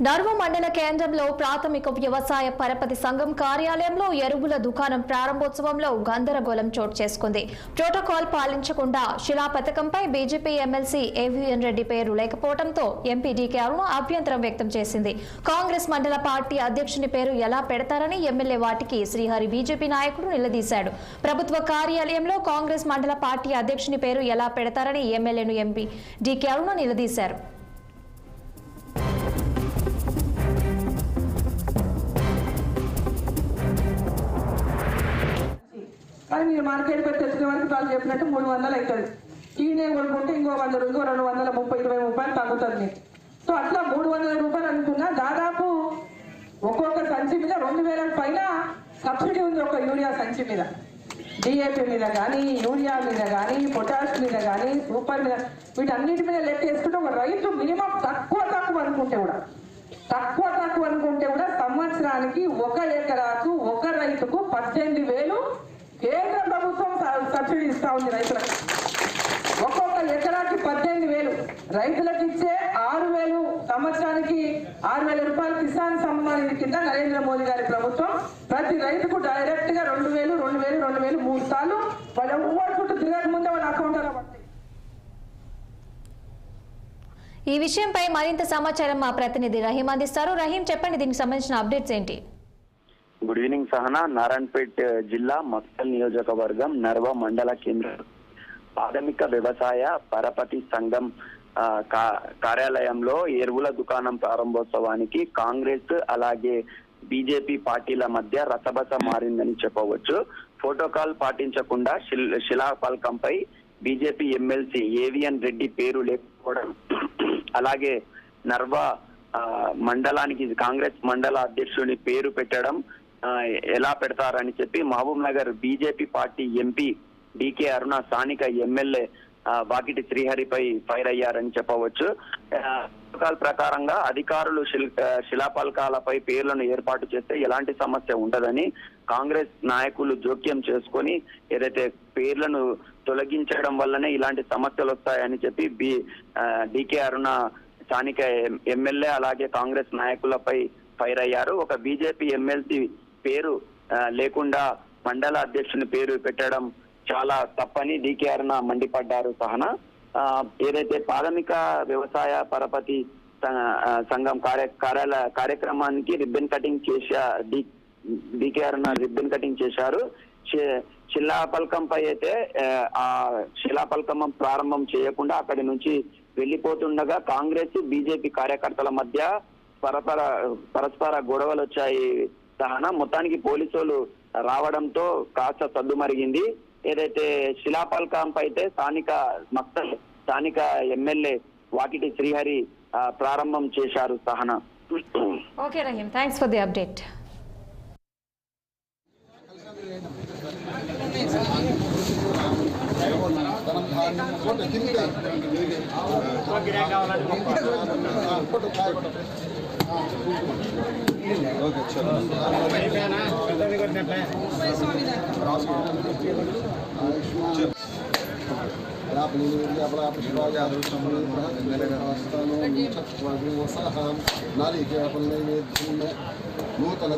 నర్వ మండల కేంద్రంలో ప్రాథమిక వ్యవసాయ పరపతి సంఘం కార్యాలయంలో ఎరువుల దుకాణం ప్రారంభోత్సవంలో గందరగోళం చోటు చేసుకుంది. ప్రోటోకాల్ పాలించకుండా శిలా పథకంపై బీజేపీ ఎమ్మెల్సీ ఏవిఎన్ రెడ్డి పేరు లేకపోవడంతో ఎంపీ డీకే అరుణ అభ్యంతరం వ్యక్తం చేసింది. కాంగ్రెస్ మండల పార్టీ అధ్యక్షుని పేరు ఎలా పెడతారని ఎమ్మెల్యే వాటికి శ్రీహరి బీజేపీ నాయకుడు నిలదీశాడు. ప్రభుత్వ కార్యాలయంలో కాంగ్రెస్ మండల పార్టీ అధ్యక్షుని పేరు ఎలా పెడతారని ఎమ్మెల్యేను ఎంపీ డీకే అరుణ నిలదీశారు. కానీ మీరు మార్కెట్ పెట్టి తెచ్చిన వరకు వాళ్ళు చెప్పినట్టు 300 అవుతుంది. ఈ నేను కొనుక్కుంటే ఇంకో 100 ఇంకో 220 రూపాయలు తగ్గుతుంది మీకు. సో అట్లా 300 రూపాయలు అనుకున్నా దాదాపు ఒక్కొక్క సంచి మీద 2000 పైన సబ్సిడీ ఉంది. ఒక యూరియా సంచి మీద, డిఏపి మీద కానీ, యూరియా మీద కానీ, పొటాష్ మీద కానీ, సూపర్ మీద, వీటన్నిటి మీద లెక్క వేసుకుంటే ఒక రైతు మినిమం తక్కువ అనుకుంటే కూడా సంవత్సరానికి 1 ఎకరాకు 1 రైతుకు 18,000 కేంద్ర ప్రభుత్వం సబ్సిడీ ఇస్తా ఉంది రైతులకు. ఒక్కొక్క ఎకరాకి 18,000 రైతులకు ఇచ్చే 6,000 సంవత్సరానికి 6,000 రూపాయలు కిసాన్ సమ్మాన్ నిధి కింద నరేంద్ర మోదీ గారి ప్రభుత్వం ప్రతి రైతుకు డైరెక్ట్ గా 2,000 3 సార్లు వాళ్ళ ఊరు చుట్టూ తిరగక ముందే వాళ్ళ అకౌంట్ లో పడతాయి. ఈ విషయంపై మరింత సమాచారం మా ప్రతినిధి రహీం అందిస్తారు. రహీం, చెప్పండి, దీనికి సంబంధించిన అప్డేట్స్ ఏంటి? Good evening Sahana. నారాయణపేట్ జిల్లా మక్తల్ నియోజకవర్గం నర్వ మండల కేంద్ర ప్రాథమిక వ్యవసాయ పరపతి సంఘం కార్యాలయంలో ఎరువుల దుకాణం ప్రారంభోత్సవానికి కాంగ్రెస్ అలాగే బీజేపీ పార్టీల మధ్య రసబస మారిందని చెప్పవచ్చు. ప్రోటోకాల్ పాటించకుండా శిలాఫలకంపై బీజేపీ ఎమ్మెల్సీ ఏవిఎన్ రెడ్డి పేరు లేకపోవడం, అలాగే నర్వ మండలానికి కాంగ్రెస్ మండల అధ్యక్షుని పేరు పెట్టడం ఎలా పెడతారని చెప్పి Mahbubnagar BJP party MP DK Aruna స్థానిక ఎమ్మెల్యే వాకిటి శ్రీహరిపై ఫైర్ అయ్యారని చెప్పవచ్చు. ప్రోటోకాల్ ప్రకారంగా అధికారులు శిలాఫలకాలపై పేర్లను ఏర్పాటు చేస్తే ఎలాంటి సమస్య ఉండదని కాంగ్రెస్ నాయకులు జోక్యం చేసుకొని ఏదైతే పేర్లను తొలగించడం వల్లనే ఇలాంటి సమస్యలు వస్తాయని చెప్పి డీకే అరుణ స్థానిక ఎమ్మెల్యే అలాగే కాంగ్రెస్ నాయకులపై ఫైర్ అయ్యారు. ఒక బీజేపీ ఎమ్మెల్సీ పేరు లేకుండా మండల అధ్యక్షుని పేరు పెట్టడం చాలా తప్పని డీకే అరుణ మండిపడ్డారు. సహనా, ఏదైతే ప్రాథమిక వ్యవసాయ పరపతి సంఘం కార్యక్రమానికి రిబ్బన్ కటింగ్ డీకే అరుణ రిబ్బన్ కటింగ్ చేశారు. శిలాఫలకంపై అయితే ఆ శిలాఫలకం ప్రారంభం చేయకుండా అక్కడి నుంచి వెళ్లిపోతుండగా కాంగ్రెస్ బీజేపీ కార్యకర్తల మధ్య పరస్పర గొడవలు వచ్చాయి. సహనా, మొత్తానికి పోలీసులు రావడంతో కాస్త సద్దుమరిగింది. ఏదైతే శిలాఫలకంపై అయితే స్థానిక ఎమ్మెల్యే వాకిటి శ్రీహరి ప్రారంభం చేశారు. Sahana. Okay Rahim, thanks for the update. Nutan